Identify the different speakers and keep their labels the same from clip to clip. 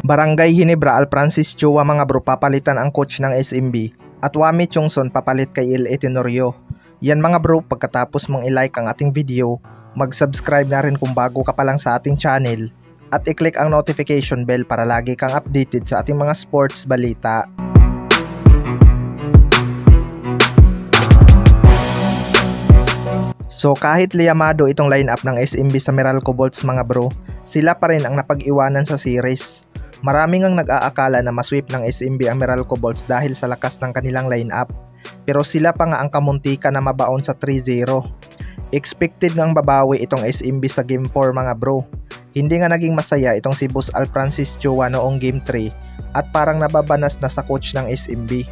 Speaker 1: Barangay Ginebra Alfrancis Chua mga bro, papalitan ang coach ng SMB at Wami Chongson papalit kay L.A. Tenorio. Yan mga bro, pagkatapos mong i-like ang ating video, mag-subscribe na rin kung bago ka pa lang sa ating channel at i-click ang notification bell para lagi kang updated sa ating mga sports balita. So kahit liyamado itong lineup ng SMB sa Meralco Bolts mga bro, sila pa rin ang napag-iwanan sa series. Maraming ang nag-aakala na masweep ng SMB ang Meralco Bolts dahil sa lakas ng kanilang lineup, pero sila pa nga ang kamuntika na mabaon sa 3-0. Expected ngang babawi itong SMB sa Game 4 mga bro. Hindi nga naging masaya itong si Boss Alfrancis Chua noong Game 3 at parang nababanas na sa coach ng SMB.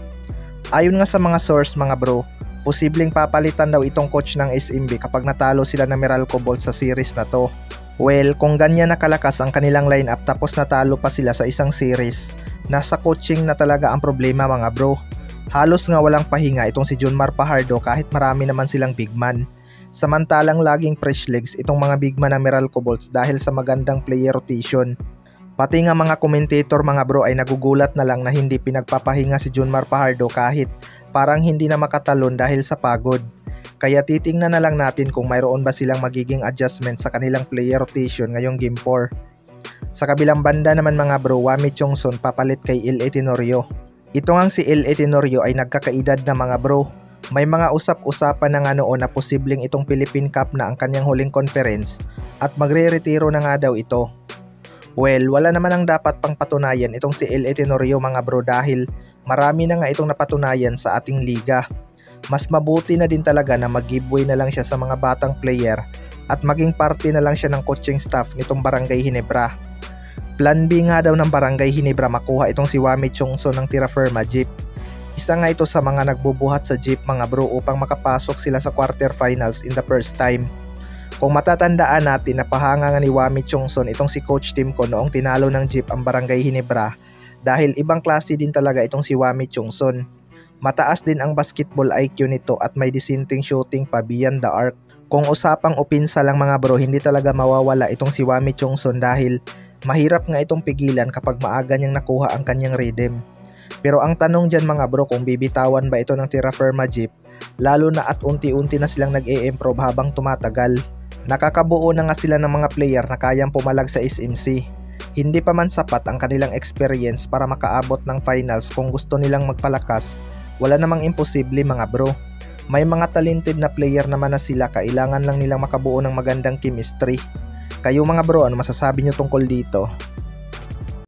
Speaker 1: Ayon nga sa mga source mga bro, posibleng papalitan daw itong coach ng SMB kapag natalo sila ng Meralco Bolts sa series na to. Well, kung ganyan nakalakas ang kanilang lineup tapos natalo pa sila sa isang series, nasa coaching na talaga ang problema mga bro. Halos nga walang pahinga itong si Junmar Fajardo kahit marami naman silang big man. Samantalang laging fresh legs itong mga big man ng Meralco Bolts dahil sa magandang player rotation. Pati nga mga commentator mga bro ay nagugulat na lang na hindi pinagpapahinga si Junmar Fajardo kahit parang hindi na makatalon dahil sa pagod. Kaya titingnan na lang natin kung mayroon ba silang magiging adjustment sa kanilang player rotation ngayong Game 4. Sa kabilang banda naman mga bro, Wami Chongson papalit kay L.A. Tenorio. Ito ngang si L.A. Tenorio ay nagkakaedad na mga bro. May mga usap-usapan na nga noon na posibleng itong Philippine Cup na ang kanyang huling conference at magre-retiro na nga daw ito. Well, wala naman ang dapat pang patunayan itong si L.A. Tenorio mga bro dahil marami na nga itong napatunayan sa ating liga. Mas mabuti na din talaga na mag-giveaway na lang siya sa mga batang player at maging parte na lang siya ng coaching staff nitong Barangay Ginebra. Plan B nga daw ng Barangay Ginebra makuha itong si Wami Chongson ng Tira Firma Jeep. Isa nga ito sa mga nagbubuhat sa Jeep mga bro upang makapasok sila sa quarterfinals in the first time. Kung matatandaan natin, napahanga nga ni Wami Chongson itong si Coach Timko noong tinalo ng Jeep ang Barangay Ginebra dahil ibang klase din talaga itong si Wami Chongson. Mataas din ang basketball IQ nito at may dissenting shooting pa beyond the arc. Kung usapang opinsa lang mga bro, hindi talaga mawawala itong si Wami Chongson dahil mahirap nga itong pigilan kapag maaga niyang nakuha ang kanyang rhythm. Pero ang tanong dyan mga bro, kung bibitawan ba ito ng Tira Firma Jeep, lalo na at unti-unti na silang nag-e-improve habang tumatagal. Nakakabuo na nga sila ng mga player na kayang pumalag sa SMC. Hindi pa man sapat ang kanilang experience para makaabot ng finals kung gusto nilang magpalakas. Wala namang imposible mga bro. May mga talented na player naman na sila, kailangan lang nilang makabuo ng magandang chemistry. Kayo mga bro, ano masasabi nyo tungkol dito?